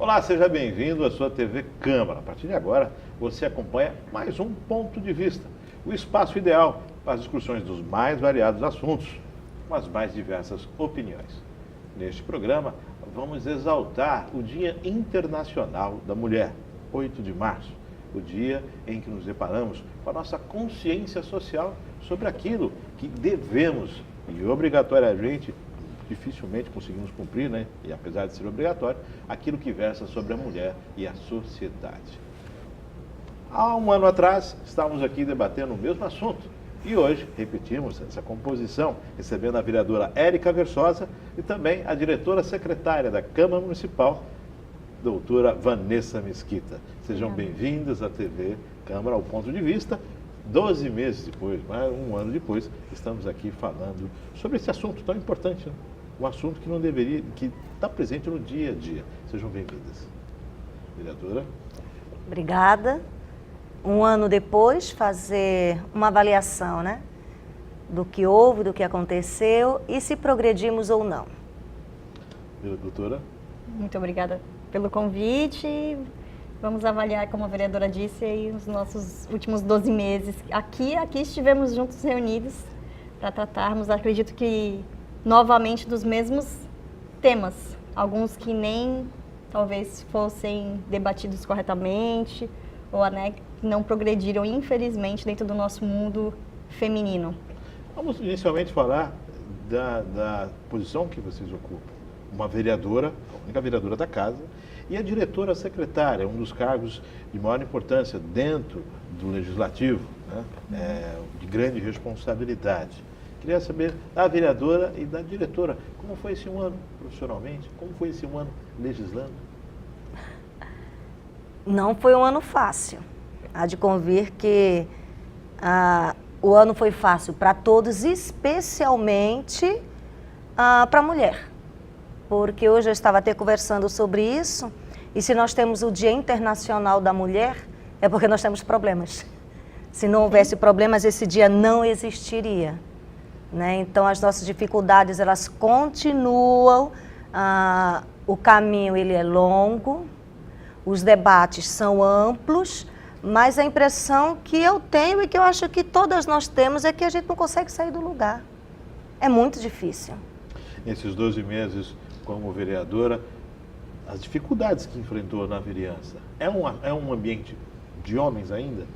Olá, seja bem-vindo à sua TV Câmara. A partir de agora, você acompanha mais um Ponto de Vista, o espaço ideal para as discussões dos mais variados assuntos, com as mais diversas opiniões. Neste programa, vamos exaltar o Dia Internacional da Mulher, 8 de março, o dia em que nos deparamos com a nossa consciência social sobre aquilo que devemos e obrigatoriamente dificilmente conseguimos cumprir, né? E apesar de ser obrigatório, aquilo que versa sobre a mulher e a sociedade. Há um ano atrás, estávamos aqui debatendo o mesmo assunto. E hoje, repetimos essa composição, recebendo a vereadora Érica Versosa e também a diretora secretária da Câmara Municipal, doutora Vanessa Mesquita. Sejam bem-vindas à TV Câmara, ao Ponto de Vista. 12 meses depois, um ano depois, estamos aqui falando sobre esse assunto tão importante, né? Um assunto que não deveria, que está presente no dia a dia. Sejam bem-vindas. Vereadora. Obrigada. Um ano depois, fazer uma avaliação, né? Do que houve, do que aconteceu e se progredimos ou não. Doutora. Muito obrigada pelo convite. Vamos avaliar, como a vereadora disse, aí, os nossos últimos 12 meses. Aqui estivemos juntos, reunidos, para tratarmos, acredito que, novamente, dos mesmos temas. Alguns que nem, talvez, fossem debatidos corretamente, ou né, não progrediram, infelizmente, dentro do nosso mundo feminino. Vamos inicialmente falar da posição que vocês ocupam. Uma vereadora, a única vereadora da casa, e a diretora secretária, um dos cargos de maior importância dentro do legislativo, né? De grande responsabilidade. Queria saber da vereadora e da diretora, como foi esse um ano profissionalmente? Como foi esse um ano legislando? Não foi um ano fácil. Há de convir que o ano foi fácil para todos, especialmente para a mulher. Porque hoje eu estava até conversando sobre isso, e se nós temos o Dia Internacional da Mulher, é porque nós temos problemas. Se não houvesse problemas, esse dia não existiria, né? Então, as nossas dificuldades, elas continuam, o caminho ele é longo, os debates são amplos, mas a impressão que eu tenho e que eu acho que todas nós temos é que a gente não consegue sair do lugar. É muito difícil. Nesses 12 meses como vereadora, as dificuldades que enfrentou na vereança, é um ambiente de homens ainda?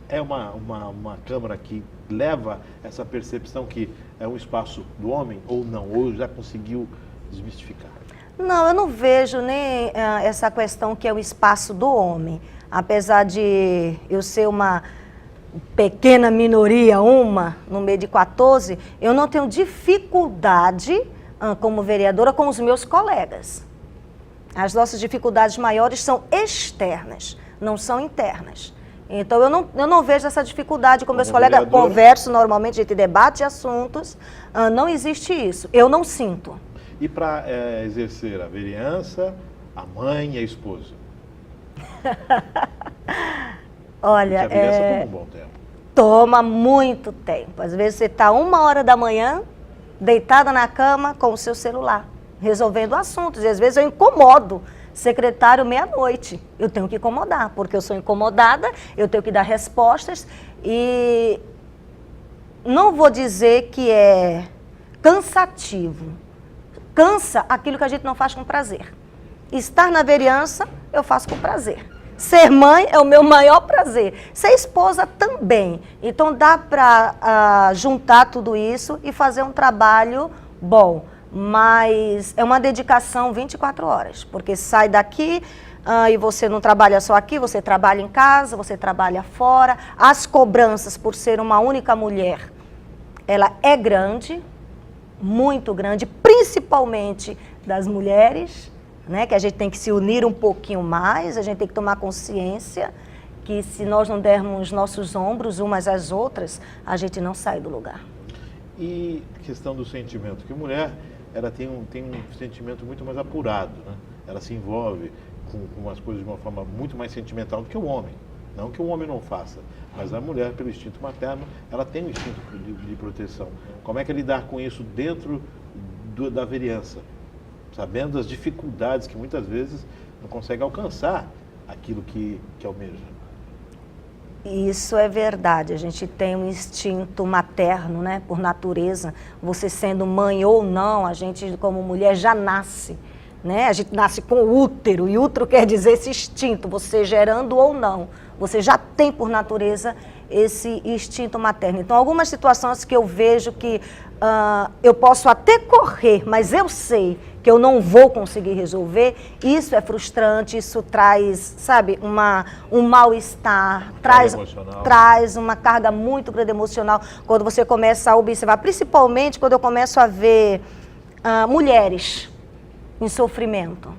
É uma Câmara que leva essa percepção que é um espaço do homem ou não? Ou já conseguiu desmistificar? Não, eu não vejo nem essa questão que é o espaço do homem. Apesar de eu ser uma pequena minoria, no meio de 14, eu não tenho dificuldade como vereadora com os meus colegas. As nossas dificuldades maiores são externas, não são internas. Então, eu não vejo essa dificuldade com meus colegas. Converso normalmente, a gente debate assuntos, não existe isso. Eu não sinto. E para exercer a vereança, a mãe e a esposa? Olha, a vereança toma um bom tempo. Toma muito tempo. Às vezes você está 1h da manhã, deitada na cama com o seu celular, resolvendo assuntos. E às vezes eu incomodo secretário meia-noite. Eu tenho que incomodar, porque eu sou incomodada, eu tenho que dar respostas e não vou dizer que é cansativo. Cansa aquilo que a gente não faz com prazer. Estar na vereança, eu faço com prazer. Ser mãe é o meu maior prazer. Ser esposa também. Então dá para juntar tudo isso e fazer um trabalho bom. Mas é uma dedicação 24 horas. Porque sai daqui e você não trabalha só aqui, você trabalha em casa, você trabalha fora. As cobranças por ser uma única mulher, ela é grande, muito grande, principalmente das mulheres. Né, que a gente tem que se unir um pouquinho mais, a gente tem que tomar consciência que se nós não dermos nossos ombros umas às outras, a gente não sai do lugar. E questão do sentimento, que a mulher ela tem um sentimento muito mais apurado, né? Ela se envolve com as coisas de uma forma muito mais sentimental do que o homem. Não que o homem não faça, mas a mulher, pelo instinto materno, ela tem um instinto de proteção. Como é que é lidar com isso dentro da vereança? Sabendo das dificuldades que muitas vezes não consegue alcançar aquilo que almeja. Isso é verdade, a gente tem um instinto materno, né, por natureza, você sendo mãe ou não, a gente como mulher já nasce, né, a gente nasce com útero, e útero quer dizer esse instinto, você gerando ou não, você já tem por natureza esse instinto materno. Então, algumas situações que eu vejo que eu posso até correr, mas eu sei que eu não vou conseguir resolver, isso é frustrante, isso traz, sabe, um mal-estar, traz uma carga muito grande emocional, quando você começa a observar, principalmente quando eu começo a ver mulheres em sofrimento,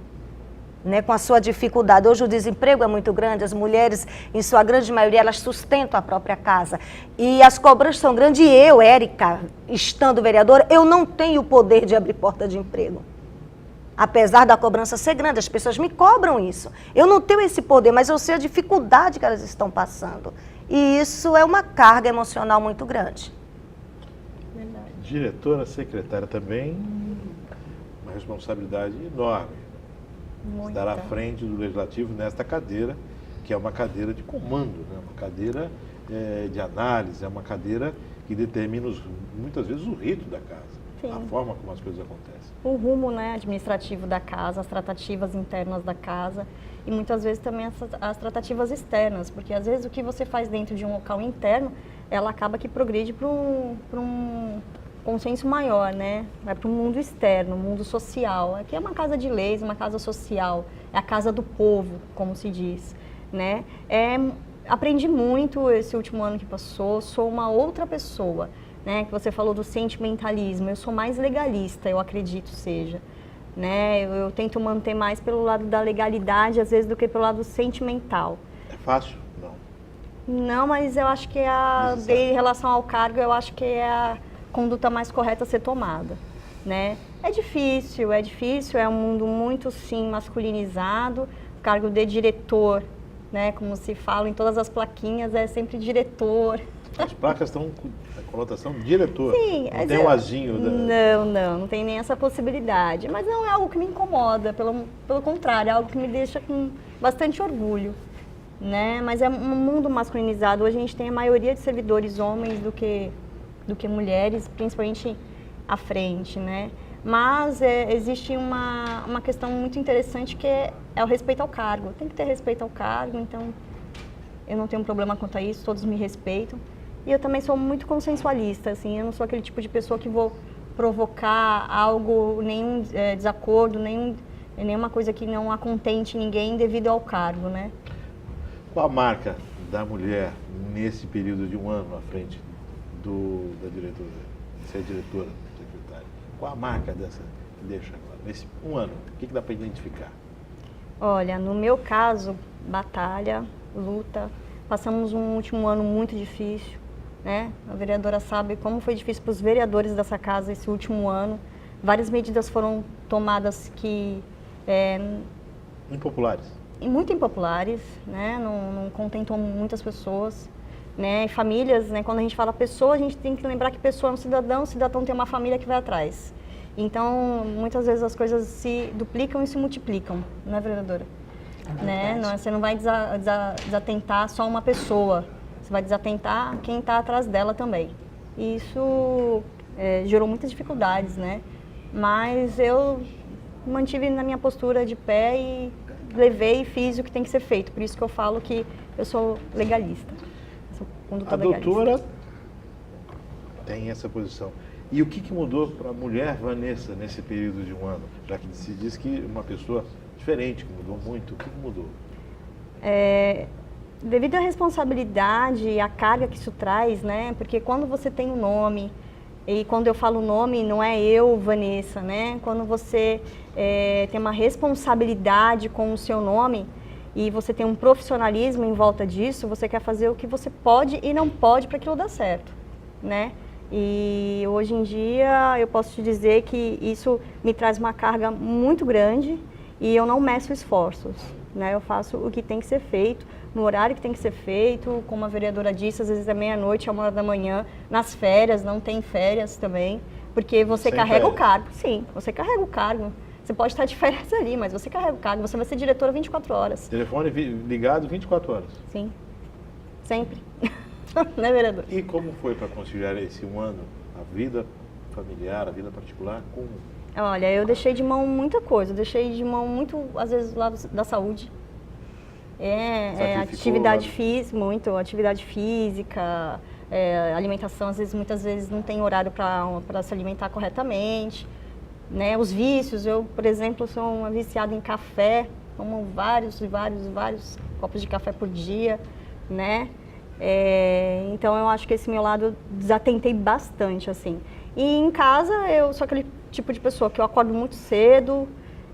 né, com a sua dificuldade. Hoje o desemprego é muito grande, as mulheres, em sua grande maioria, elas sustentam a própria casa. E as cobranças são grandes, e eu, Érica, estando vereadora, eu não tenho o poder de abrir porta de emprego. Apesar da cobrança ser grande, as pessoas me cobram isso. Eu não tenho esse poder, mas eu sei a dificuldade que elas estão passando. E isso é uma carga emocional muito grande. Verdade. Diretora, secretária também, uma responsabilidade enorme. Estar à frente do Legislativo nesta cadeira, que é uma cadeira de comando, né? Uma cadeira de análise, é uma cadeira que determina muitas vezes o rito da casa, Sim. a forma como as coisas acontecem. O rumo, né, administrativo da casa, as tratativas internas da casa e muitas vezes também as tratativas externas, porque às vezes o que você faz dentro de um local interno, ela acaba que progride para um consenso maior, né? Vai para o mundo externo, o mundo social. Aqui é uma casa de leis, uma casa social, é a casa do povo, como se diz, né? Aprendi muito esse último ano que passou, sou uma outra pessoa, né? Que você falou do sentimentalismo, eu sou mais legalista, eu acredito seja, né? Eu tento manter mais pelo lado da legalidade, às vezes, do que pelo lado sentimental. É fácil? Não. Não, mas eu acho que em relação ao cargo, eu acho que é a conduta mais correta a ser tomada, né? É difícil, é um mundo muito, sim, masculinizado, o cargo de diretor, né, como se fala em todas as plaquinhas, é sempre diretor. As placas estão com a conotação diretor, sim, não tem um azinho. Não tem nem essa possibilidade, mas não é algo que me incomoda, pelo contrário, é algo que me deixa com bastante orgulho, né? Mas é um mundo masculinizado, hoje a gente tem a maioria de servidores homens do que mulheres, principalmente à frente, né? Mas existe uma questão muito interessante que é o respeito ao cargo. Tem que ter respeito ao cargo, então eu não tenho problema quanto a isso, todos me respeitam. E eu também sou muito consensualista, assim, eu não sou aquele tipo de pessoa que vou provocar algo, nenhum desacordo, nenhuma coisa que não acontente ninguém devido ao cargo, né? Qual a marca da mulher nesse período de um ano à frente da diretora? Você é diretora, secretária. Qual a marca dessa que deixa agora? Nesse um ano, o que dá para identificar? Olha, no meu caso, batalha, luta. Passamos um último ano muito difícil, né? A vereadora sabe como foi difícil para os vereadores dessa casa esse último ano. Várias medidas foram tomadas que... Impopulares. Muito impopulares, né? Não contentou muitas pessoas. Né, e famílias, né, quando a gente fala pessoa, a gente tem que lembrar que pessoa é um cidadão, o cidadão tem uma família que vai atrás. Então, muitas vezes as coisas se duplicam e se multiplicam, não é, vereadora? Né? Você não vai desatentar só uma pessoa, você vai desatentar quem está atrás dela também. E isso gerou muitas dificuldades, né? Mas eu mantive na minha postura de pé e levei e fiz o que tem que ser feito. Por isso que eu falo que eu sou legalista. A doutora tem essa posição. E o que mudou para a mulher Vanessa nesse período de um ano? Já que se diz que uma pessoa diferente, que mudou muito, o que mudou? Devido à responsabilidade e à carga que isso traz, né? Porque quando você tem um nome, e quando eu falo nome, não é eu, Vanessa, né? Quando você tem uma responsabilidade com o seu nome, e você tem um profissionalismo em volta disso, você quer fazer o que você pode e não pode para aquilo dar certo, né? E hoje em dia eu posso te dizer que isso me traz uma carga muito grande e eu não meço esforços, né? Eu faço o que tem que ser feito, no horário que tem que ser feito, como a vereadora disse, às vezes é meia-noite, é 1h, nas férias, não tem férias também, porque você carrega o cargo, sim, você carrega o cargo. Você pode estar de férias ali, mas você carrega o cargo, você vai ser diretora 24 horas. Telefone ligado 24 horas. Sim, sempre. Né, vereador? E como foi para conciliar esse um ano, a vida familiar, a vida particular com... Olha, eu deixei de mão muita coisa, eu deixei de mão muito, às vezes, lá da saúde. Atividade física, atividade física, alimentação, muitas vezes não tem horário para se alimentar corretamente, né? Os vícios, eu, por exemplo, sou uma viciada em café, tomo vários copos de café por dia, né? Então eu acho que esse meu lado eu desatentei bastante, assim. E em casa eu sou aquele tipo de pessoa que eu acordo muito cedo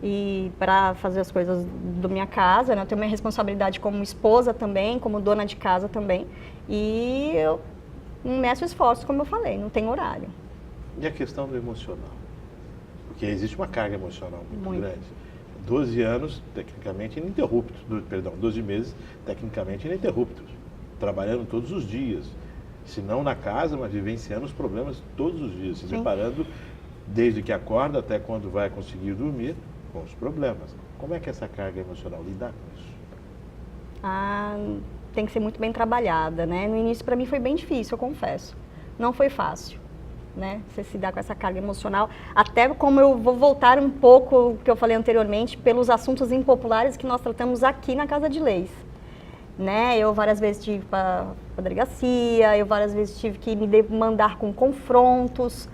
e para fazer as coisas da minha casa, né? Eu tenho minha responsabilidade como esposa também, como dona de casa também. E eu não meço esforços, como eu falei, não tem horário. E a questão do emocional? Porque existe uma carga emocional muito grande. 12 anos, tecnicamente, ininterruptos. 12 meses, tecnicamente, ininterruptos. Trabalhando todos os dias. Se não na casa, mas vivenciando os problemas todos os dias. Se deparando, desde que acorda até quando vai conseguir dormir, com os problemas. Como é que é essa carga emocional? Lidar com isso? Tem que ser muito bem trabalhada, né? No início, para mim, foi bem difícil, eu confesso. Não foi fácil, né? Você se dar com essa carga emocional. Até como eu vou voltar um pouco, o que eu falei anteriormente, pelos assuntos impopulares que nós tratamos aqui na Casa de Leis. Né? Eu várias vezes tive para a delegacia, eu várias vezes tive que me demandar com confrontos,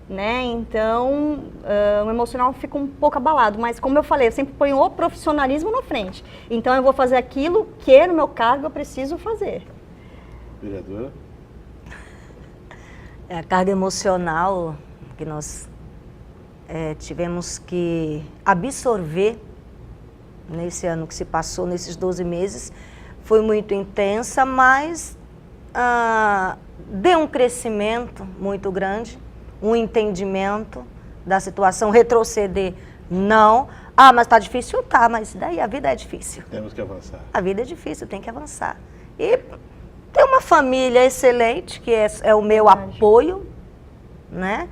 né? Então, o emocional fica um pouco abalado, mas como eu falei, eu sempre ponho o profissionalismo na frente. Então, eu vou fazer aquilo que no meu cargo eu preciso fazer. Vereadora? A carga emocional que nós tivemos que absorver nesse ano que se passou, nesses 12 meses, foi muito intensa, mas deu um crescimento muito grande, um entendimento da situação, retroceder, não. Mas está difícil? Tá, mas daí a vida é difícil. Temos que avançar. A vida é difícil, tem que avançar. E tem uma família excelente, que é o meu apoio, né?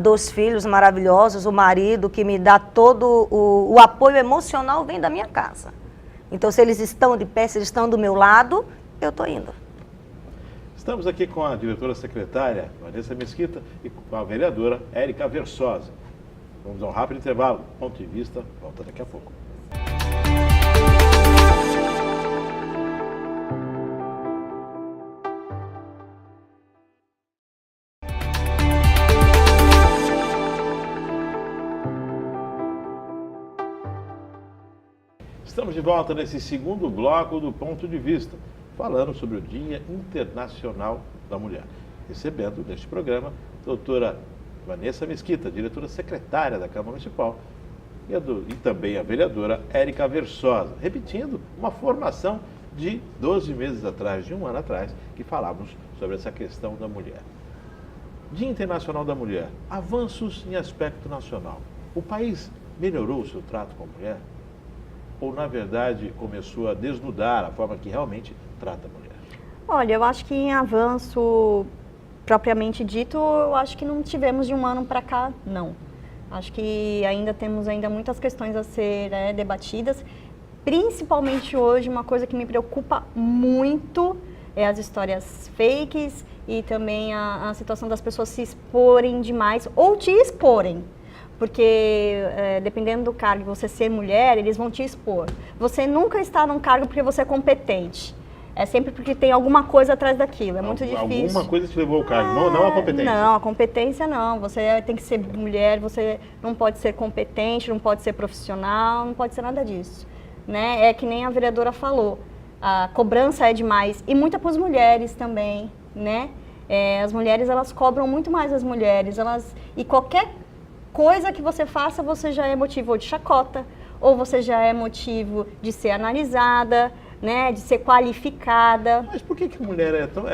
2 filhos maravilhosos, o marido que me dá todo o apoio emocional vem da minha casa. Então, se eles estão de pé, se eles estão do meu lado, eu estou indo. Estamos aqui com a diretora secretária, Vanessa Mesquita, e com a vereadora Érica Versosa. Vamos a um rápido intervalo. Ponto de vista, volta daqui a pouco. Estamos de volta nesse segundo bloco do Ponto de Vista, falando sobre o Dia Internacional da Mulher. Recebendo neste programa a doutora Vanessa Mesquita, diretora secretária da Câmara Municipal, e também a vereadora Érica Versosa, repetindo uma formação de 12 meses atrás, de um ano atrás, que falávamos sobre essa questão da mulher. Dia Internacional da Mulher, avanços em aspecto nacional. O país melhorou o seu trato com a mulher? Ou, na verdade, começou a desnudar a forma que realmente trata a mulher? Olha, eu acho que em avanço propriamente dito, eu acho que não tivemos de um ano para cá, não. Acho que temos muitas questões a ser debatidas. Principalmente hoje, uma coisa que me preocupa muito é as histórias fakes e também a situação das pessoas se exporem demais ou te exporem. Porque dependendo do cargo, você ser mulher, eles vão te expor. Você nunca está num cargo porque você é competente. É sempre porque tem alguma coisa atrás daquilo, é muito difícil. Alguma coisa te levou ao cargo, não a competência. Não, a competência não. Você tem que ser mulher, você não pode ser competente, não pode ser profissional, não pode ser nada disso. Né? É que nem a vereadora falou, a cobrança é demais, e muita para as mulheres também, né? As mulheres, elas cobram muito mais as mulheres, e qualquer coisa que você faça, você já é motivo de chacota, ou você já é motivo de ser analisada, né, de ser qualificada. Mas por que a mulher é tão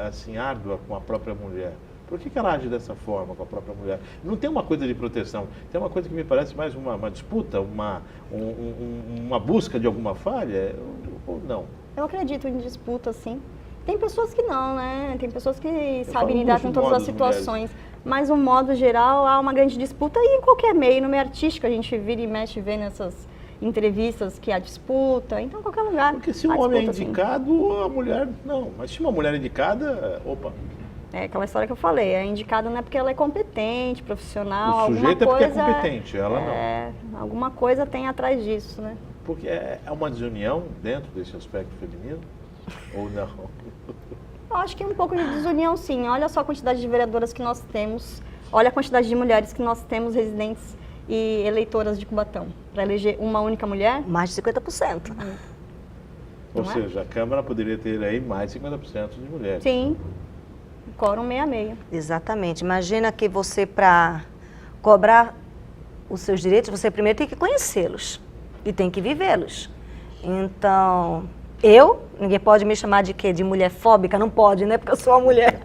assim, árdua com a própria mulher? Por que ela age dessa forma com a própria mulher? Não tem uma coisa de proteção, tem uma coisa que me parece mais uma disputa, uma busca de alguma falha, ou não? Eu acredito em disputa, sim. Tem pessoas que não, né? Tem pessoas que sabem lidar com todas as situações. mas no modo geral há uma grande disputa e em qualquer meio, no meio artístico a gente vira e mexe vê nessas entrevistas que há disputa, então em qualquer lugar. Porque se um há homem é disputa, sim. indicado, a mulher não. Mas se uma mulher é indicada, opa, É aquela história que eu falei, é indicada não é porque ela é competente, profissional, o alguma sujeito é porque é coisa... competente, ela não. Alguma coisa tem atrás disso, né? Porque é uma desunião dentro desse aspecto feminino? Ou não? Eu acho que é um pouco de desunião, sim. Olha só a quantidade de vereadoras que nós temos, olha a quantidade de mulheres que nós temos residentes e eleitoras de Cubatão. Para eleger uma única mulher, Mais de 50%. Ou Não é? seja, a Câmara poderia ter aí mais de 50% de mulheres. sim, quórum 66. Exatamente. Imagina que você, para cobrar os seus direitos, você primeiro tem que conhecê-los e tem que vivê-los. Então, ninguém pode me chamar de quê? De mulher fóbica? Não pode, né? Porque eu sou uma mulher.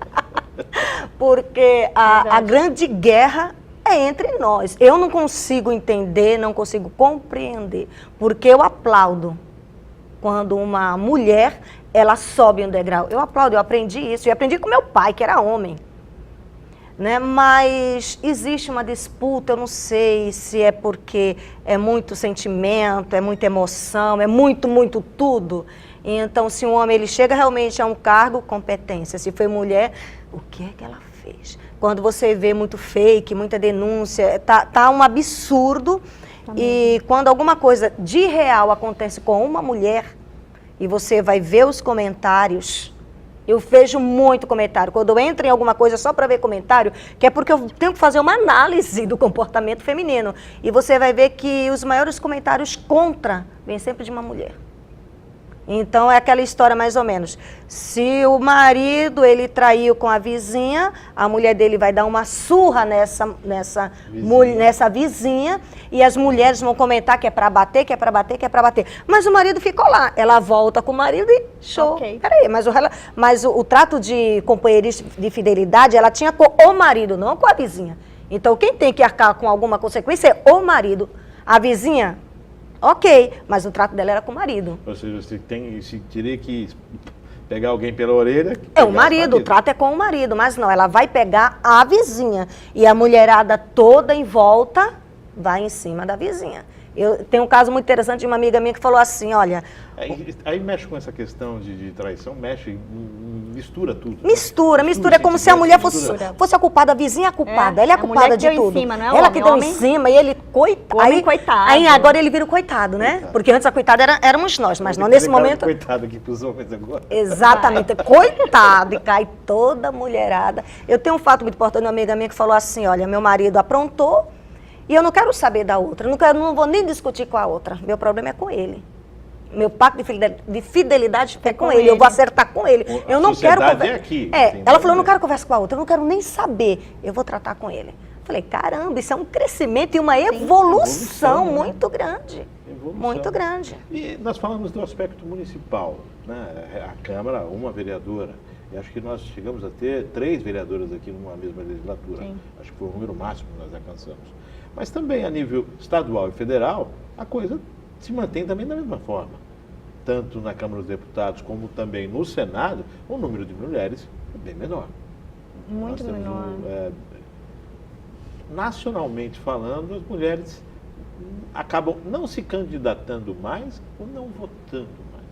Porque a grande guerra é entre nós. Eu não consigo entender, não consigo compreender, porque eu aplaudo quando uma mulher, ela sobe um degrau. Eu aplaudo, eu aprendi isso. Eu aprendi com meu pai, que era homem. Né? Mas existe uma disputa, eu não sei se é porque é muito sentimento, é muita emoção, é muito tudo. Então, se um homem ele chega realmente a um cargo, competência. Se foi mulher, o que é que ela fez? Quando você vê muito fake, muita denúncia, tá um absurdo. E quando alguma coisa de real acontece com uma mulher, e você vai ver os comentários, eu vejo muito comentário. Quando eu entro em alguma coisa só para ver comentário, que é porque eu tenho que fazer uma análise do comportamento feminino. E você vai ver que os maiores comentários contra vêm sempre de uma mulher. Então, é aquela história mais ou menos. Se o marido, ele traiu com a vizinha, a mulher dele vai dar uma surra nessa vizinha, e as mulheres vão comentar que é para bater, que é para bater, que é para bater. Mas o marido ficou lá. Ela volta com o marido e show. Okay. Peraí, mas o trato de companheirismo, de fidelidade, ela tinha com o marido, não com a vizinha. Então, quem tem que arcar com alguma consequência é o marido. A vizinha... Ok, mas o trato dela era com o marido. Ou seja, você teria que pegar alguém pela orelha... É o marido, o trato é com o marido, mas não, ela vai pegar a vizinha. E a mulherada toda em volta vai em cima da vizinha. Eu tenho um caso muito interessante de uma amiga minha que falou assim, olha... Aí mexe com essa questão de traição, mistura tudo. Mistura. É como se a mulher fosse a culpada, a vizinha é a culpada. Ela é a culpada de tudo. Cima, não é ela que deu em cima e ele, coitado. Coitado. Aí agora ele vira o coitado, né? Coitado. Porque antes a coitada éramos nós, mas não nesse momento... Coitado aqui pros homens agora. Exatamente, coitado, e cai toda mulherada. Eu tenho um fato muito importante, uma amiga minha que falou assim, olha, meu marido aprontou e eu não quero saber da outra, não vou nem discutir com a outra, meu problema é com ele. Meu pacto de fidelidade é com ele, eu vou acertar com ele. Eu não quero conversar. Aqui, ela falou, eu não quero conversar com a outra, eu não quero nem saber, eu vou tratar com ele. Falei, caramba, isso é um crescimento e uma evolução muito grande. Muito grande. E nós falamos do aspecto municipal, né? A Câmara, uma vereadora. E acho que nós chegamos a ter 3 vereadoras aqui numa mesma legislatura. Sim. Acho que foi o número máximo que nós alcançamos. Mas também a nível estadual e federal, a coisa se mantém também da mesma forma. Tanto na Câmara dos Deputados como também no Senado, o número de mulheres é bem menor. Muito menor. Nacionalmente falando, as mulheres acabam não se candidatando mais ou não votando mais.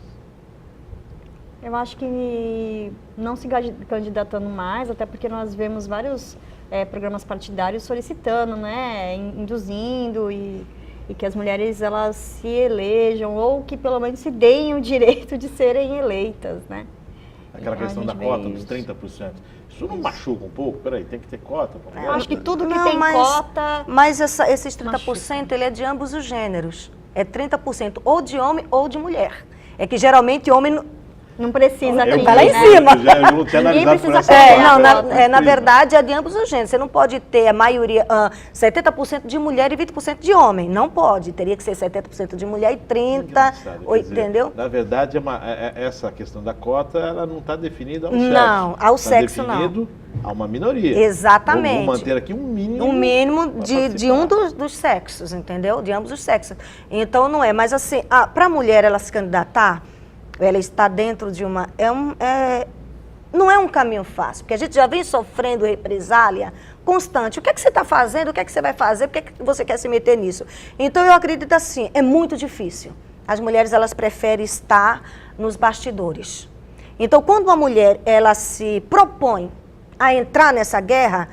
Eu acho que não se candidatando mais, até porque nós vemos vários programas partidários solicitando, né, induzindo e que as mulheres elas se elejam ou que pelo menos se deem o direito de serem eleitas, né? Aquela questão da cota dos 30%. Isso não machuca um pouco? Peraí, tem que ter cota? Eu acho que tudo que tem cota... Mas esses 30% ele é de ambos os gêneros. É 30% ou de homem ou de mulher. É que geralmente homem... Não precisa ter, tá lá em cima. Ninguém precisa na verdade, é de ambos os gêneros. Você não pode ter a maioria, 70% de mulher e 20% de homem. Não pode. Teria que ser 70% de mulher e 30%, entendeu? Na verdade, essa questão da cota, ela não está definida ao sexo. Não, ao sexo não. Está definido a uma minoria. Exatamente. Vamos manter aqui um mínimo. Um mínimo de um dos sexos, entendeu? De ambos os sexos. Então, não é. Mas assim, para a mulher ela se candidatar... Ela está dentro de uma... Não é um caminho fácil, porque a gente já vem sofrendo represália constante. O que é que você está fazendo? O que é que você vai fazer? Por que é que você quer se meter nisso? Então, eu acredito assim, é muito difícil. As mulheres, elas preferem estar nos bastidores. Então, quando uma mulher, ela se propõe a entrar nessa guerra,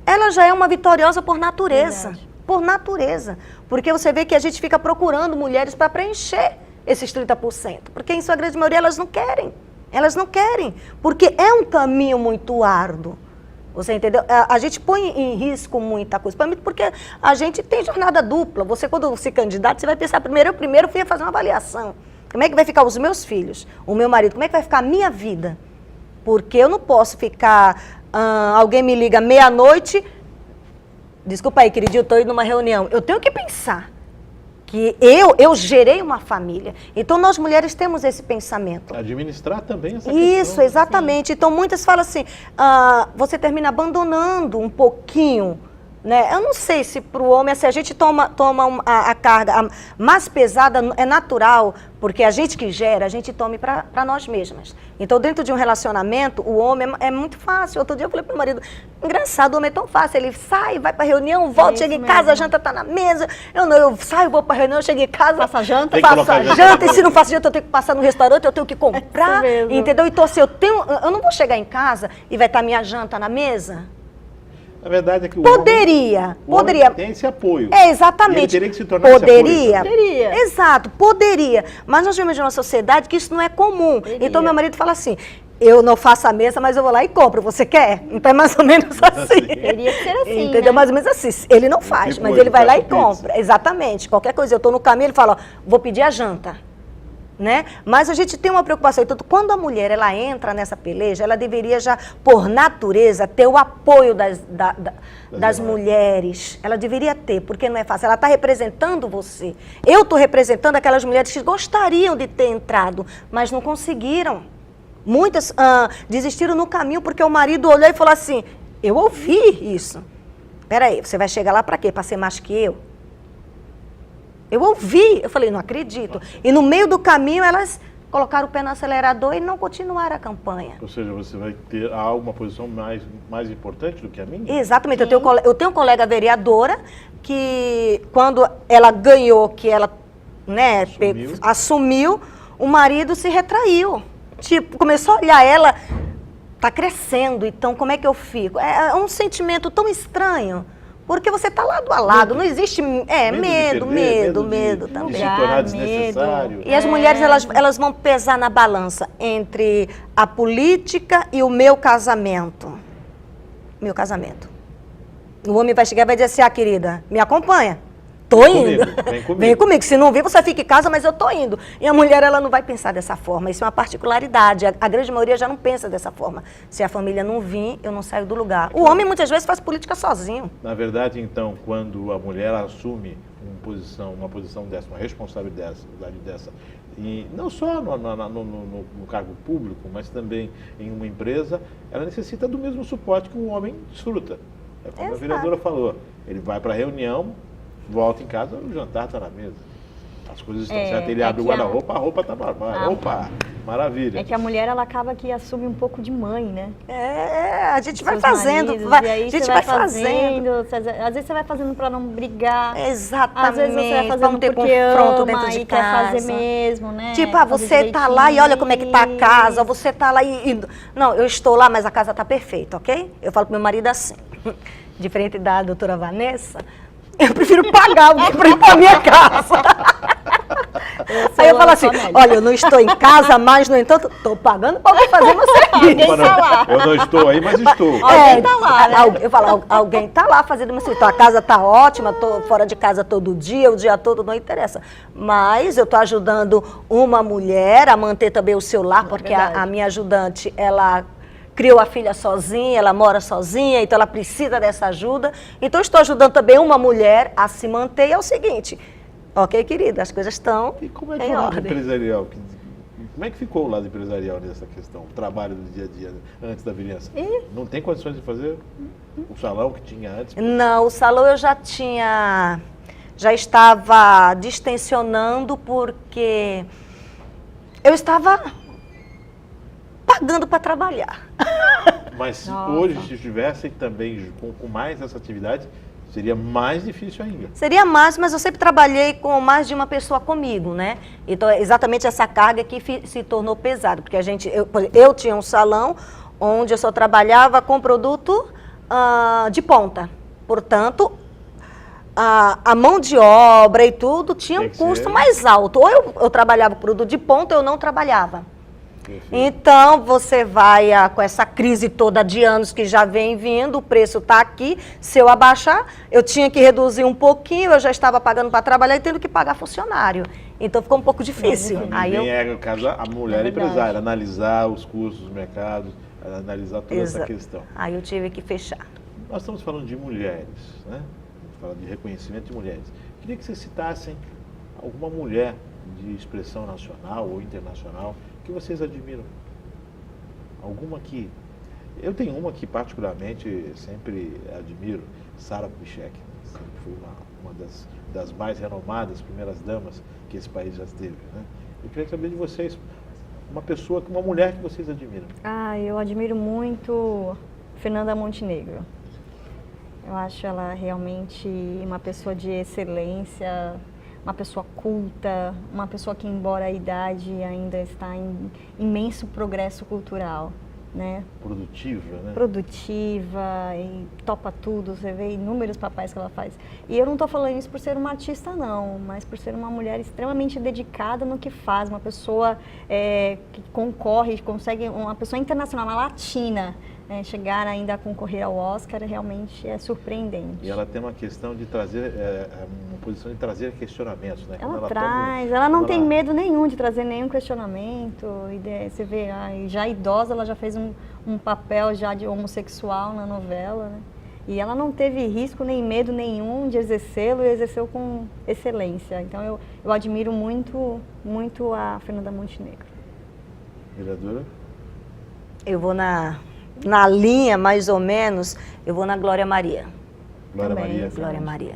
ela já é uma vitoriosa por natureza. Verdade. Por natureza. Porque você vê que a gente fica procurando mulheres para preencher esses 30%. Porque, em sua grande maioria, elas não querem. Elas não querem. Porque é um caminho muito árduo. Você entendeu? A gente põe em risco muita coisa. Porque a gente tem jornada dupla. Você, quando se candidata, você vai pensar, eu primeiro fui fazer uma avaliação. Como é que vai ficar os meus filhos? O meu marido? Como é que vai ficar a minha vida? Porque eu não posso ficar... alguém me liga meia-noite... Desculpa aí, queridinho, eu estou indo numa reunião. Eu tenho que pensar que eu gerei uma família. Então, nós mulheres temos esse pensamento. Administrar também essa Isso, questão. exatamente. Então, muitas falam assim, você termina abandonando um pouquinho, né? Eu não sei se para o homem, assim, a gente toma a carga mais pesada, é natural, porque a gente que gera, a gente tome para nós mesmas. Então, dentro de um relacionamento, o homem é muito fácil. Outro dia eu falei para o marido, engraçado, o homem é tão fácil, ele sai, vai para a reunião, volta, chega em casa, a janta está na mesa, eu saio, vou para a reunião, chego em casa, faço a janta, faço a janta, e se não faço janta, eu tenho que passar no restaurante, eu tenho que comprar, entendeu? Então, assim, eu não vou chegar em casa e vai estar minha janta na mesa. A verdade é que o poderia. homem tem esse apoio. É, exatamente. E ele teria que se tornar poderia. esse apoio. Exato, poderia. Mas nós vivemos numa sociedade que isso não é comum. Poderia. Então, meu marido fala assim, eu não faço a mesa, mas eu vou lá e compro. Você quer? Então, é mais ou menos assim. Teria que ser assim, entendeu? né? Mais ou menos assim. Ele não faz, tipo, mas ele vai lá e pizza. compra. Exatamente. Qualquer coisa, eu estou no caminho, ele fala, ó, vou pedir a janta. Né? Mas a gente tem uma preocupação. Então, quando a mulher ela entra nessa peleja, ela deveria já, por natureza, ter o apoio das mulheres. Ela deveria ter, porque não é fácil. Ela está representando você. Eu estou representando aquelas mulheres que gostariam de ter entrado, mas não conseguiram. Muitas desistiram no caminho porque o marido olhou e falou assim, eu ouvi isso. Peraí, você vai chegar lá para quê? Para ser mais que eu? Eu ouvi, eu falei, não acredito. E no meio do caminho elas colocaram o pé no acelerador e não continuaram a campanha. Ou seja, você vai ter uma posição mais importante do que a minha? Exatamente. Eu tenho uma colega vereadora que quando ela ganhou, que ela assumiu, o marido se retraiu. Tipo, começou a olhar ela, tá crescendo, então como é que eu fico? É um sentimento tão estranho. Porque você está lado a lado, não existe... medo também. De se tornar desnecessário. E as mulheres, elas vão pesar na balança entre a política e o meu casamento. Meu casamento. O homem vai chegar e vai dizer assim, querida, me acompanha. Tô indo. Vem comigo. Se não vir, você fica em casa, mas eu tô indo. E a mulher, ela não vai pensar dessa forma. Isso é uma particularidade. A grande maioria já não pensa dessa forma. Se a família não vir, eu não saio do lugar. O homem, muitas vezes, faz política sozinho. Na verdade, então, quando a mulher assume uma posição dessa, uma responsabilidade dessa, e não só no cargo público, mas também em uma empresa, ela necessita do mesmo suporte que o homem desfruta. É como a vereadora falou. Ele vai para a reunião, volta em casa, o jantar está na mesa. As coisas estão certas. Ele abre o guarda-roupa, a roupa está barbada. Opa, maravilha. É que a mulher, ela acaba que assume um pouco de mãe, né? A gente vai fazendo. A gente vai fazendo. Às vezes você vai fazendo para não brigar. Exatamente. Às vezes você vai fazendo ter porque confronto ama dentro de e casa. quer fazer mesmo, né? Tipo, você tá lá e olha como é que tá a casa, você tá lá e... Não, eu estou lá, mas a casa tá perfeita, ok? Eu falo pro meu marido assim, diferente da doutora Vanessa, eu prefiro pagar alguém para ir para minha casa. Aí eu falo assim, olha, eu não estou em casa, mas, no entanto, estou pagando para alguém fazer meu serviço. Alguém tá lá. Eu não estou aí, mas estou. Alguém tá lá, né? Eu falo, alguém está lá fazendo meu serviço. Então, a casa está ótima, estou fora de casa todo dia, o dia todo, não interessa. Mas eu estou ajudando uma mulher a manter também o seu lar, porque a minha ajudante, ela criou a filha sozinha, ela mora sozinha, então ela precisa dessa ajuda. Então, estou ajudando também uma mulher a se manter. E é o seguinte, ok, querida, as coisas estão E como é que é o lado empresarial? Como é que ficou o lado empresarial nessa questão? O trabalho do dia a dia, antes da vereança? Não tem condições de fazer o salão que tinha antes? Não, o salão eu já estava distensionando porque eu estava pagando para trabalhar. Mas se Nossa. hoje, se estivessem também com mais essa atividade, seria mais difícil ainda. Seria mais, mas eu sempre trabalhei com mais de uma pessoa comigo, né? Então, é exatamente essa carga que se tornou pesada, porque eu tinha um salão onde eu só trabalhava com produto de ponta. Portanto, a mão de obra e tudo tinha um custo mais alto. Ou eu trabalhava com produto de ponta ou eu não trabalhava. Perfeito. Então, você vai com essa crise toda de anos que já vem vindo, o preço está aqui, se eu abaixar, eu tinha que reduzir um pouquinho, eu já estava pagando para trabalhar e tendo que pagar funcionário. Então, ficou um pouco difícil. Aí o caso, a mulher empresária, analisar os custos do mercado, analisar toda essa questão. Aí eu tive que fechar. Nós estamos falando de mulheres, né? Estamos falando de reconhecimento de mulheres. Queria que vocês citassem alguma mulher de expressão nacional ou internacional que vocês admiram. Alguma que... Eu tenho uma que particularmente sempre admiro, Sarah Kubitschek. Sempre foi uma das mais renomadas primeiras damas que esse país já teve, né? Eu queria saber de vocês, uma mulher que vocês admiram. Eu admiro muito Fernanda Montenegro. Eu acho ela realmente uma pessoa de excelência, uma pessoa culta, uma pessoa que, embora a idade, ainda está em imenso progresso cultural, né? Produtiva, né? Produtiva e topa tudo, você vê inúmeros papéis que ela faz. E eu não estou falando isso por ser uma artista, não, mas por ser uma mulher extremamente dedicada no que faz, uma pessoa que concorre, consegue, uma pessoa internacional, uma latina, chegar ainda a concorrer ao Oscar realmente é surpreendente. E ela tem uma questão de trazer, uma posição de trazer questionamentos, né? Ela não tem medo nenhum de trazer nenhum questionamento. Você vê, já idosa, ela já fez um papel já de homossexual na novela, né? E ela não teve risco nem medo nenhum de exercê-lo e exerceu com excelência. Então eu admiro muito, muito a Fernanda Montenegro. Vereadora? Eu vou na linha, mais ou menos, eu vou na Glória Maria. Glória Também, Maria. Glória Maria.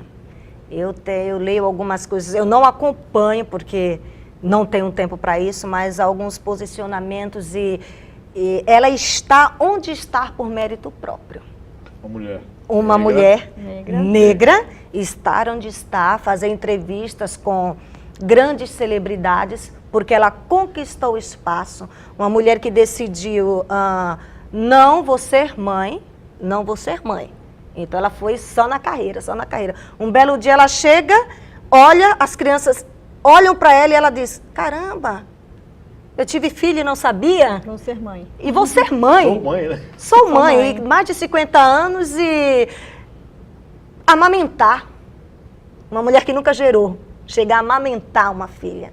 Eu leio algumas coisas, eu não acompanho porque não tenho tempo para isso, mas alguns posicionamentos e ela está onde está por mérito próprio. Uma mulher negra estar onde está, fazer entrevistas com grandes celebridades, porque ela conquistou o espaço. Uma mulher que decidiu, não vou ser mãe, não vou ser mãe. Então ela foi só na carreira, só na carreira. Um belo dia ela chega, olha, as crianças olham para ela e ela diz, caramba, eu tive filho e não sabia. Vou ser mãe. E vou ser mãe. Sou mãe, né? Sou mãe, e mais de 50 anos e amamentar. Uma mulher que nunca gerou, chegar a amamentar uma filha.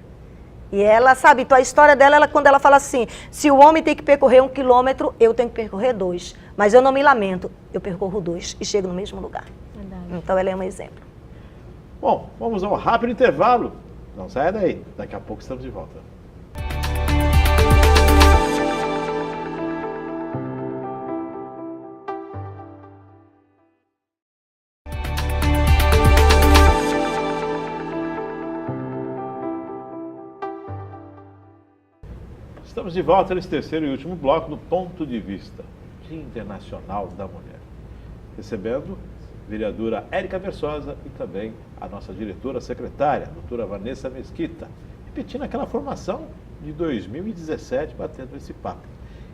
E ela, sabe, então a história dela, quando ela fala assim, se o homem tem que percorrer 1 quilômetro, eu tenho que percorrer 2. Mas eu não me lamento, eu percorro 2 e chego no mesmo lugar. Verdade. Então ela é um exemplo. Bom, vamos a um rápido intervalo. Não saia daí, daqui a pouco estamos de volta. Estamos de volta nesse terceiro e último bloco do Ponto de Vista, Dia Internacional da Mulher. Recebendo a vereadora Érica Versosa e também a nossa diretora secretária, a doutora Vanessa Mesquita, repetindo aquela formação de 2017, batendo esse papo.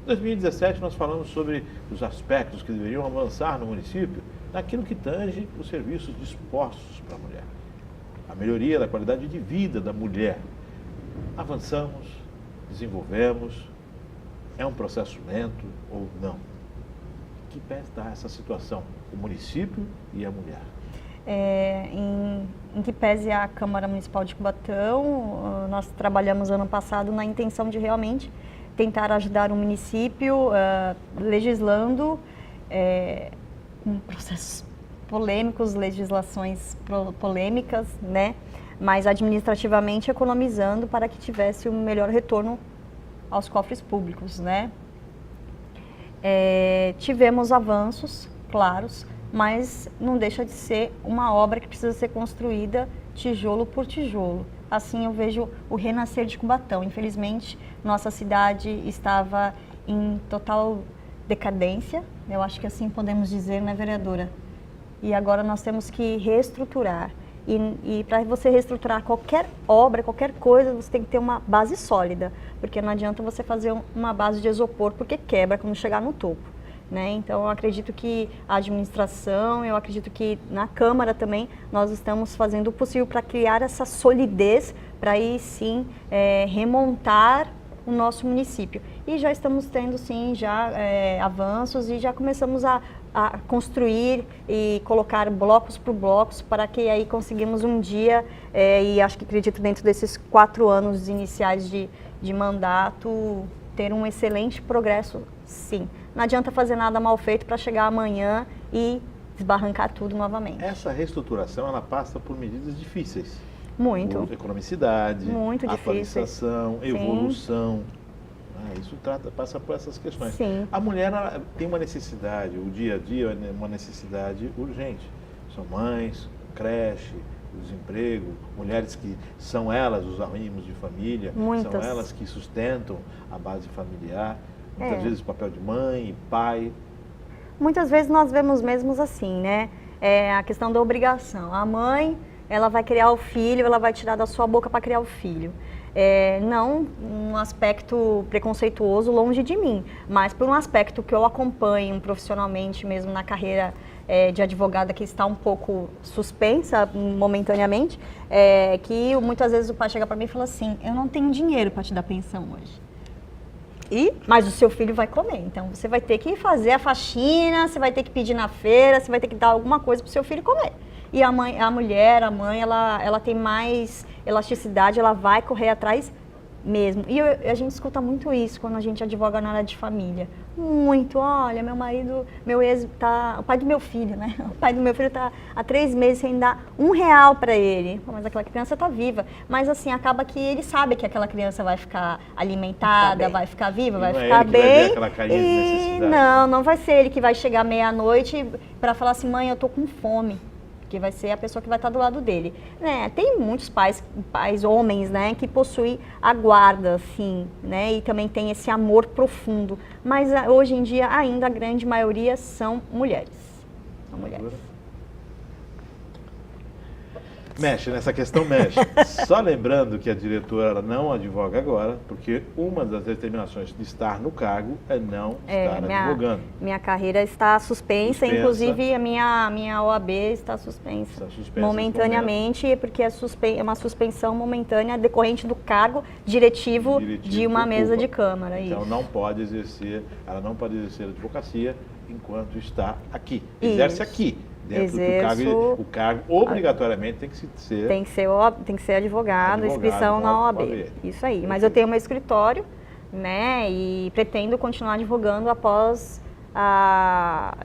Em 2017 nós falamos sobre os aspectos que deveriam avançar no município naquilo que tange os serviços dispostos para a mulher. A melhoria da qualidade de vida da mulher. Avançamos, desenvolvemos, é um processo lento ou não? Que pé está essa situação, o município e a mulher? Em que pese a Câmara Municipal de Cubatão, nós trabalhamos ano passado na intenção de realmente tentar ajudar o município legislando com processos polêmicos, legislações polêmicas, né? Mas administrativamente economizando para que tivesse um melhor retorno aos cofres públicos, né? Tivemos avanços, claros, mas não deixa de ser uma obra que precisa ser construída tijolo por tijolo. Assim eu vejo o renascer de Cubatão. Infelizmente, nossa cidade estava em total decadência, eu acho que assim podemos dizer, né, vereadora? E agora nós temos que reestruturar. E para você reestruturar qualquer obra, qualquer coisa, você tem que ter uma base sólida, porque não adianta você fazer uma base de isopor, porque quebra quando chegar no topo, né? Então, eu acredito que a administração, eu acredito que na Câmara também, nós estamos fazendo o possível para criar essa solidez, para aí sim remontar o nosso município. E já estamos tendo sim já avanços e já começamos a construir e colocar blocos por blocos para que aí conseguimos um dia, e acho que acredito dentro desses 4 anos iniciais de mandato, ter um excelente progresso, sim. Não adianta fazer nada mal feito para chegar amanhã e desbarrancar tudo novamente. Essa reestruturação, ela passa por medidas difíceis. Muito. Por economicidade, Muito atualização, difícil. evolução. Isso passa por essas questões. Sim. A mulher ela tem uma necessidade, o dia a dia é uma necessidade urgente. São mães, creche, desemprego, mulheres que são elas os arrimos de família, Muitas. são elas que sustentam a base familiar. Muitas vezes o papel de mãe, pai. Muitas vezes nós vemos mesmo assim, né? A questão da obrigação. A mãe, ela vai criar o filho, ela vai tirar da sua boca para criar o filho. Não um aspecto preconceituoso longe de mim, mas por um aspecto que eu acompanho profissionalmente mesmo na carreira de advogada que está um pouco suspensa momentaneamente, que muitas vezes o pai chega para mim e fala assim, eu não tenho dinheiro para te dar pensão hoje. Mas o seu filho vai comer, então você vai ter que fazer a faxina, você vai ter que pedir na feira, você vai ter que dar alguma coisa para o seu filho comer. E a mãe, a mãe, ela tem mais elasticidade, ela vai correr atrás mesmo. E a gente escuta muito isso quando a gente advoga na área de família. Muito, olha, meu marido, meu ex tá, o pai do meu filho, né? O pai do meu filho tá há 3 meses sem dar R$1 para ele. Mas aquela criança tá viva. Mas assim, acaba que ele sabe que aquela criança vai ficar alimentada, vai ficar viva, vai ficar bem. E não vai ser ele que vai chegar meia-noite para falar assim, mãe, eu tô com fome. Que vai ser a pessoa que vai estar do lado dele. Tem muitos pais homens, né, que possuem a guarda, assim, né, e também tem esse amor profundo. Mas hoje em dia, ainda a grande maioria são mulheres. São mulheres. Mexe, nessa questão mexe. Só lembrando que a diretora não advoga agora, porque uma das determinações de estar no cargo é não estar advogando. Minha carreira está suspensa, inclusive a minha OAB está suspensa momentaneamente, porque é uma suspensão momentânea decorrente do cargo diretivo de uma mesa de Câmara. Então isso. não pode exercer, ela não pode exercer a advocacia enquanto está aqui. Exerce aqui. Dentro do cargo, o cargo obrigatoriamente tem que ser... Tem que ser advogado, inscrição na OAB. Isso aí. Mas eu tenho meu escritório, né, e pretendo continuar advogando após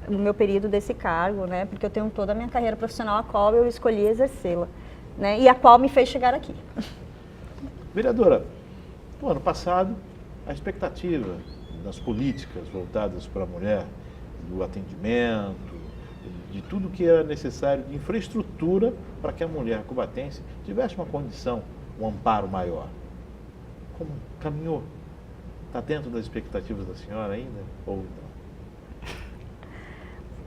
o meu período desse cargo, né, porque eu tenho toda a minha carreira profissional a qual eu escolhi exercê-la, né, e a qual me fez chegar aqui. Vereadora, no ano passado, a expectativa das políticas voltadas para a mulher, do atendimento, de tudo que era necessário de infraestrutura para que a mulher cubatense tivesse uma condição, um amparo maior. Como caminhou? Está dentro das expectativas da senhora ainda ou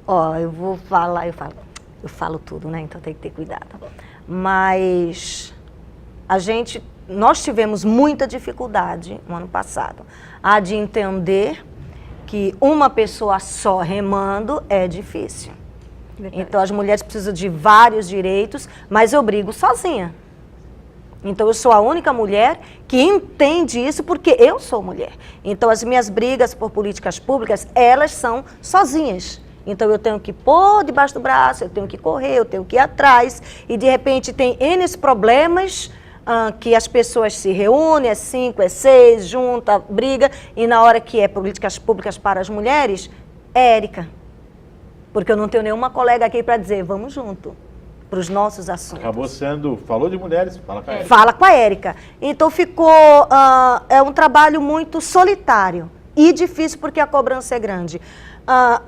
não? Eu vou falar, eu falo tudo, né? Então tem que ter cuidado. Mas nós tivemos muita dificuldade no ano passado de entender que uma pessoa só remando é difícil. Verdade. Então as mulheres precisam de vários direitos, mas eu brigo sozinha. Então eu sou a única mulher que entende isso porque eu sou mulher. Então as minhas brigas por políticas públicas, elas são sozinhas. Então eu tenho que pôr debaixo do braço, eu tenho que correr, eu tenho que ir atrás. E de repente tem N problemas que as pessoas se reúnem, é 5, é 6, junta, briga. E na hora que é políticas públicas para as mulheres, é Érica. Porque eu não tenho nenhuma colega aqui para dizer, vamos junto, para os nossos assuntos. Acabou sendo, falou de mulheres, fala com a Érica. Fala com a Érica. Então ficou, é um trabalho muito solitário e difícil porque a cobrança é grande.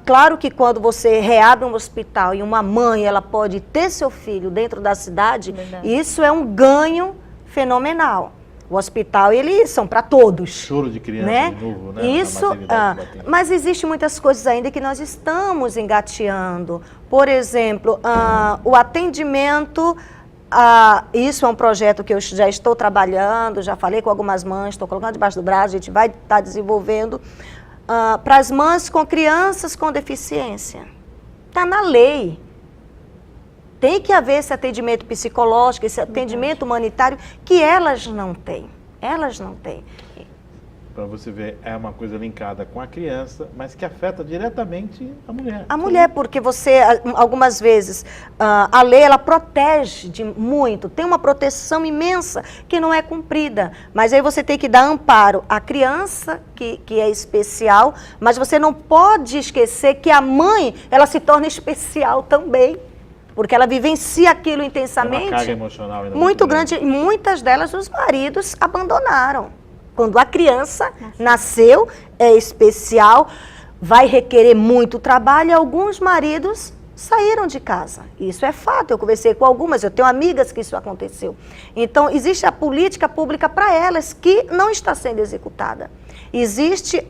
Claro que quando você reabre um hospital e uma mãe, ela pode ter seu filho dentro da cidade, isso é um ganho fenomenal. O hospital, eles são para todos. Choro de criança né? de novo, né? Isso, mas existem muitas coisas ainda que nós estamos engateando. Por exemplo, o atendimento, isso é um projeto que eu já estou trabalhando, já falei com algumas mães, estou colocando debaixo do braço, a gente vai estar desenvolvendo para as mães com crianças com deficiência. Está na lei. Tem que haver esse atendimento psicológico, esse atendimento humanitário, que elas não têm. Elas não têm. Para você ver, é uma coisa linkada com a criança, mas que afeta diretamente a mulher. A mulher, porque você, algumas vezes, a lei, ela protege muito, tem uma proteção imensa que não é cumprida. Mas aí você tem que dar amparo à criança, que é especial, mas você não pode esquecer que a mãe, ela se torna especial também. Porque ela vivencia aquilo intensamente. É uma carga emocional ainda muito grande. E muitas delas os maridos abandonaram. Quando a criança nasceu, é especial, vai requerer muito trabalho, e alguns maridos saíram de casa. Isso é fato, eu conversei com algumas, eu tenho amigas que isso aconteceu. Então, existe a política pública para elas que não está sendo executada. Existe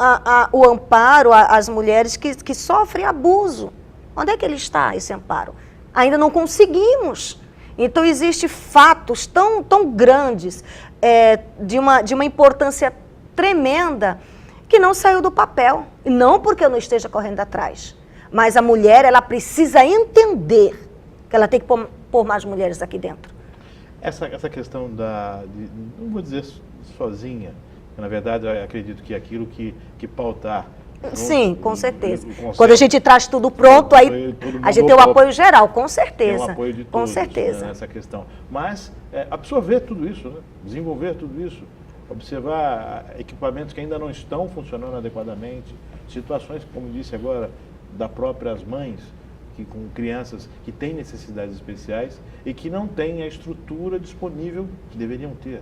o amparo às mulheres que sofrem abuso. Onde é que ele está, esse amparo? Ainda não conseguimos. Então, existem fatos tão grandes, de uma importância tremenda, que não saiu do papel. E não porque eu não esteja correndo atrás. Mas a mulher, ela precisa entender que ela tem que pôr mais mulheres aqui dentro. Essa questão não vou dizer sozinha, na verdade, eu acredito que aquilo que pautar. Sim, com certeza. Quando a gente traz tudo pronto, aí a gente tem o apoio geral, com certeza. Tem o apoio de todos, com certeza. Né, nessa questão. Mas absorver tudo isso, né? Desenvolver tudo isso, observar equipamentos que ainda não estão funcionando adequadamente, situações, como disse agora, das próprias mães, com crianças que têm necessidades especiais e que não têm a estrutura disponível que deveriam ter.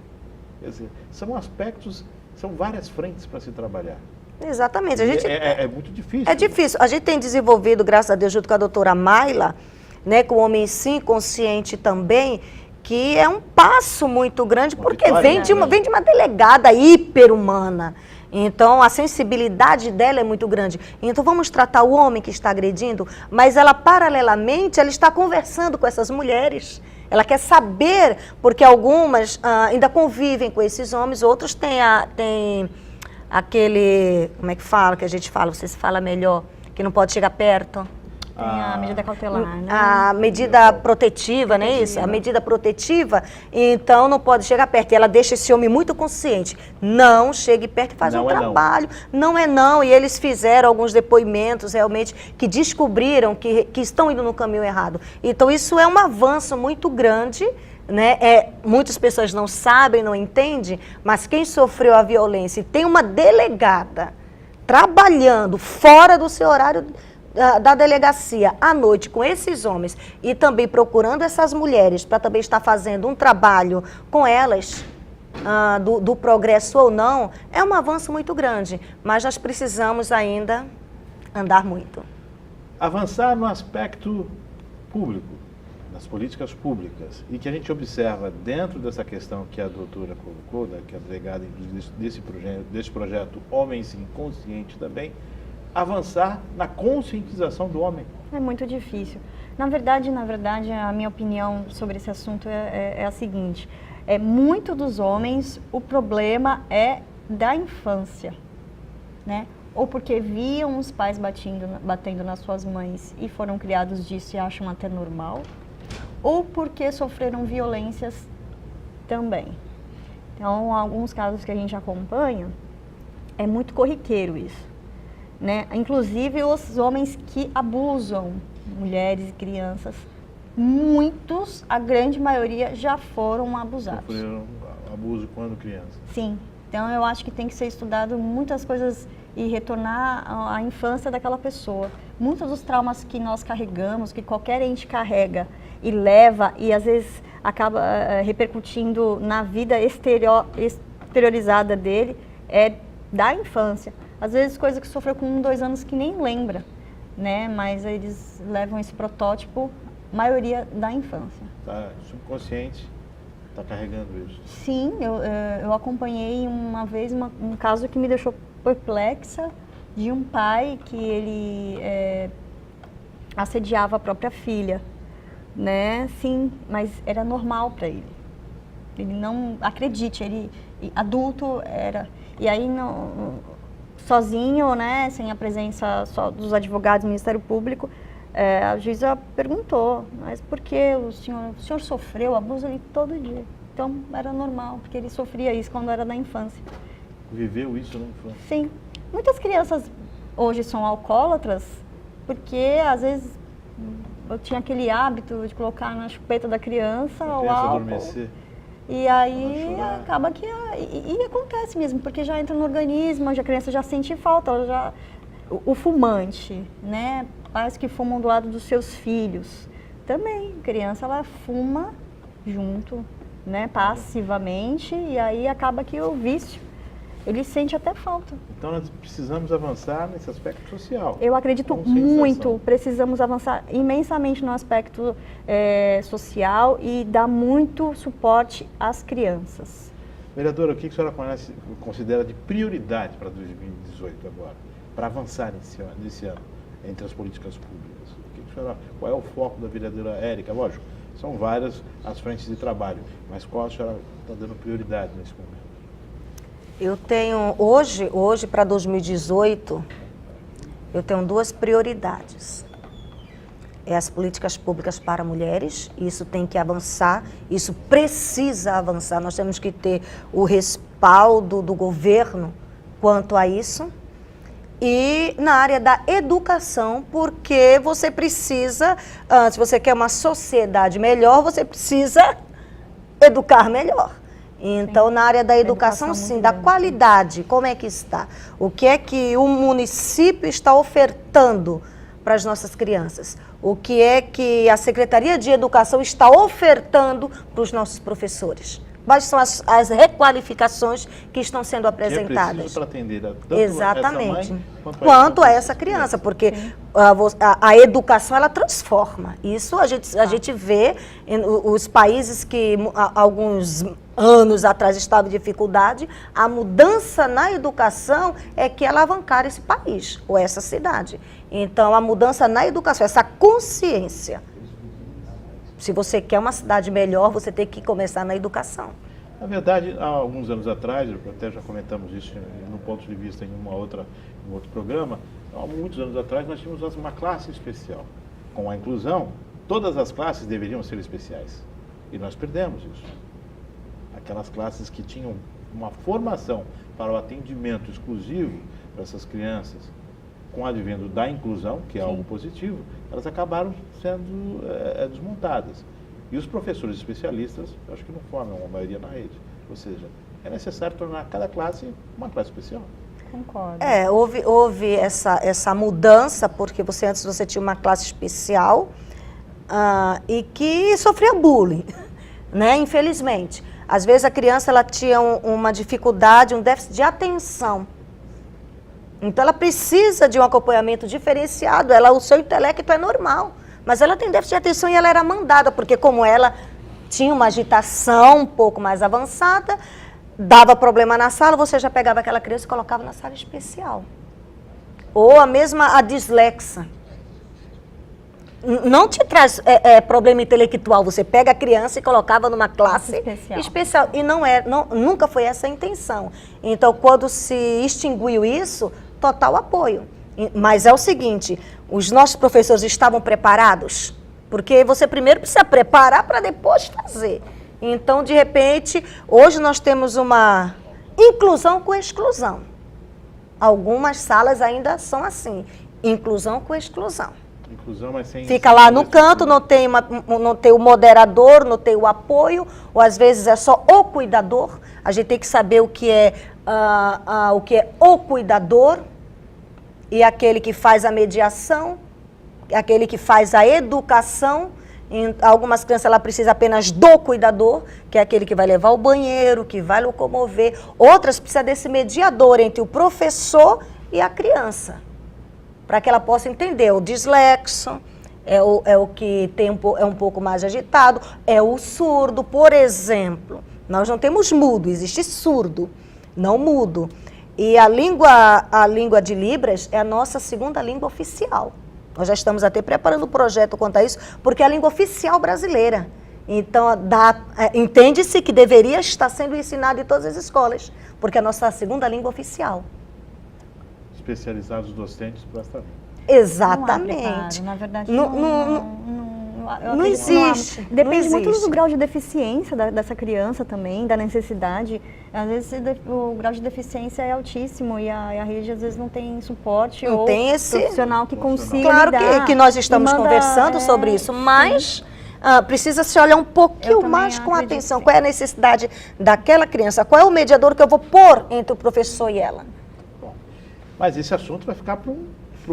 Quer dizer, são aspectos, são várias frentes para se trabalhar. Exatamente. A gente, é muito difícil. É difícil. A gente tem desenvolvido, graças a Deus, junto com a doutora Mayla, né, com o Homem Sim Consciente também, que é um passo muito grande, porque vem de uma delegada hiper-humana. Então, a sensibilidade dela é muito grande. Então, vamos tratar o homem que está agredindo, mas ela, paralelamente, ela está conversando com essas mulheres. Ela quer saber, porque algumas ainda convivem com esses homens, outros têm aquele, como é que fala, que a gente fala, você se fala melhor, que não pode chegar perto. Tem a medida cautelar, né? A medida protetiva, não é isso? A medida protetiva, então não pode chegar perto. E ela deixa esse homem muito consciente. Não chegue perto e faz um trabalho. Não é não. E eles fizeram alguns depoimentos realmente que descobriram que estão indo no caminho errado. Então isso é um avanço muito grande, né? Muitas pessoas não sabem, não entendem, mas quem sofreu a violência e tem uma delegada trabalhando fora do seu horário da delegacia à noite com esses homens e também procurando essas mulheres para também estar fazendo um trabalho com elas, do progresso ou não, é um avanço muito grande, mas nós precisamos ainda andar muito. Avançar no aspecto público, nas políticas públicas, e que a gente observa dentro dessa questão que a doutora colocou, né, que é a delegada desse projeto Homem Sim Consciente também, avançar na conscientização do homem. É muito difícil. Na verdade, a minha opinião sobre esse assunto é a seguinte: muito dos homens, o problema é da infância, né? Ou porque viam os pais batendo nas suas mães e foram criados disso e acham até normal, ou porque sofreram violências também. Então, alguns casos que a gente acompanha, é muito corriqueiro isso. Né? Inclusive os homens que abusam mulheres e crianças, muitos, a grande maioria, já foram abusados. Sofreram abuso quando criança. Sim, então eu acho que tem que ser estudado muitas coisas e retornar à infância daquela pessoa. Muitos dos traumas que nós carregamos, que qualquer ente carrega e leva e às vezes acaba repercutindo na vida exteriorizada dele, é da infância. Às vezes coisa que sofreu com 1, 2 anos que nem lembra, né? Mas eles levam esse protótipo, maioria da infância. Tá subconsciente, está carregando isso. Sim, eu acompanhei uma vez um caso que me deixou perplexa, de um pai que ele assediava a própria filha, né? Sim, mas era normal para ele. Ele não, acredite, ele adulto era. E aí, sozinho, né, sem a presença só dos advogados do Ministério Público, a juíza perguntou, mas por que o senhor sofreu abuso ali todo dia? Então, era normal, porque ele sofria isso quando era da infância. Viveu isso na infância? Sim. Muitas crianças hoje são alcoólatras, porque às vezes eu tinha aquele hábito de colocar na chupeta da criança o álcool. Adormecer. E aí acaba que... E acontece mesmo, porque já entra no organismo, a criança já sente falta, o fumante, né? Pais que fumam do lado dos seus filhos. Também, a criança ela fuma junto, né? Passivamente, e aí acaba que o vício, ele sente até falta. Então nós precisamos avançar nesse aspecto social. Eu acredito muito, precisamos avançar imensamente no aspecto social e dar muito suporte às crianças. Vereadora, o que a senhora considera de prioridade para 2018 agora, para avançar nesse ano, entre as políticas públicas? Qual é o foco da vereadora Érica? Lógico, são várias as frentes de trabalho, mas qual a senhora está dando prioridade nesse momento? Eu tenho, hoje para 2018, eu tenho 2 prioridades. É as políticas públicas para mulheres, isso tem que avançar, isso precisa avançar, nós temos que ter o respaldo do governo quanto a isso. E na área da educação, porque você precisa, se você quer uma sociedade melhor, você precisa educar melhor. Então, na área da educação, sim, da qualidade, como é que está? O que é que o município está ofertando para as nossas crianças? O que é que a Secretaria de Educação está ofertando para os nossos professores? Quais são as requalificações que estão sendo apresentadas? Que é preciso para atender tanto exatamente, essa mãe quanto a essa criança, porque a educação ela transforma. Isso a gente vê os países que alguns anos atrás estavam em dificuldade, a mudança na educação é que alavancar esse país ou essa cidade. Então, a mudança na educação, essa consciência. Se você quer uma cidade melhor, você tem que começar na educação. Na verdade, há alguns anos atrás, até já comentamos isso no ponto de vista em um outro programa, há muitos anos atrás nós tínhamos uma classe especial. Com a inclusão, todas as classes deveriam ser especiais. E nós perdemos isso. Aquelas classes que tinham uma formação para o atendimento exclusivo para essas crianças, com o advento da inclusão, que é algo positivo, elas acabaram sendo desmontadas. E os professores especialistas, eu acho que não formam a maioria na rede. Ou seja, é necessário tornar cada classe uma classe especial. Concordo. Houve essa mudança, porque antes você tinha uma classe especial e que sofria bullying, né? Infelizmente. Às vezes a criança ela tinha uma dificuldade, um déficit de atenção. Então, ela precisa de um acompanhamento diferenciado, o seu intelecto é normal, mas ela tem déficit de atenção e ela era mandada, porque como ela tinha uma agitação um pouco mais avançada, dava problema na sala, você já pegava aquela criança e colocava na sala especial. Ou a dislexa. Não te traz problema intelectual, você pega a criança e colocava numa classe especial. E nunca foi essa a intenção. Então, quando se extinguiu isso, total apoio. Mas é o seguinte, os nossos professores estavam preparados? Porque você primeiro precisa preparar para depois fazer. Então, de repente, hoje nós temos uma inclusão com exclusão. Algumas salas ainda são assim, inclusão com exclusão. Inclusão, mas sem... Fica lá no canto, não tem o moderador, não tem o apoio, ou às vezes é só o cuidador. A gente tem que saber o que é o cuidador e aquele que faz a mediação, aquele que faz a educação. Em algumas crianças ela precisa apenas do cuidador, que é aquele que vai levar ao banheiro, que vai locomover. Outras precisam desse mediador entre o professor e a criança, para que ela possa entender o dislexo, é o que tem é um pouco mais agitado, é o surdo, por exemplo. Nós não temos mudo, existe surdo, não mudo. E a língua de Libras é a nossa segunda língua oficial. Nós já estamos até preparando o projeto quanto a isso, porque é a língua oficial brasileira. Então, entende-se que deveria estar sendo ensinado em todas as escolas, porque é a nossa segunda língua oficial. Especializados docentes para esta língua. Exatamente. Na verdade, não existe. Depende não muito existe. do grau de deficiência dessa criança também, da necessidade. Às vezes o grau de deficiência é altíssimo e a rede às vezes não tem suporte Não ou tem esse profissional que consiga Claro lidar, que nós estamos e manda, conversando sobre isso, mas precisa se olhar um pouquinho mais com atenção. Qual é a necessidade daquela criança? Qual é o mediador que eu vou pôr entre o professor e ela? Bom, mas esse assunto vai ficar para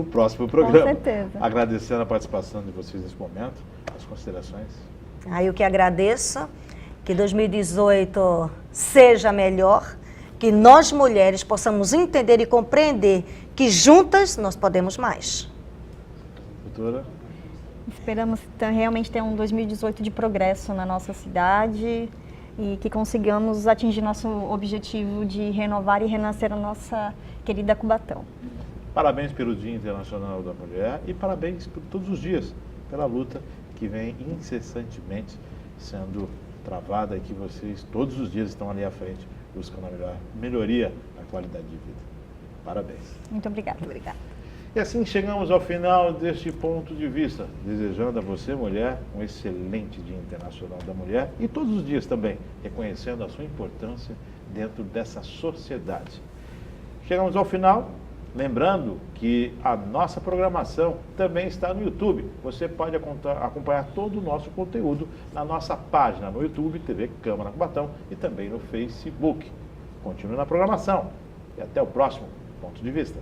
o próximo programa. Com certeza. Agradecendo a participação de vocês nesse momento, as considerações. Eu que agradeço, que 2018 seja melhor, que nós mulheres possamos entender e compreender que juntas nós podemos mais. Doutora? Esperamos realmente ter um 2018 de progresso na nossa cidade e que consigamos atingir nosso objetivo de renovar e renascer a nossa querida Cubatão. Parabéns pelo Dia Internacional da Mulher e parabéns por todos os dias pela luta que vem incessantemente sendo travada e que vocês todos os dias estão ali à frente buscando a melhoria da qualidade de vida. Parabéns. Muito obrigada. Obrigada. E assim chegamos ao final deste ponto de vista, desejando a você, mulher, um excelente Dia Internacional da Mulher e todos os dias também, reconhecendo a sua importância dentro dessa sociedade. Chegamos ao final, lembrando que a nossa programação também está no YouTube. Você pode acompanhar todo o nosso conteúdo na nossa página no YouTube, TV Câmara Cubatão e também no Facebook. Continue na programação e até o próximo ponto de vista.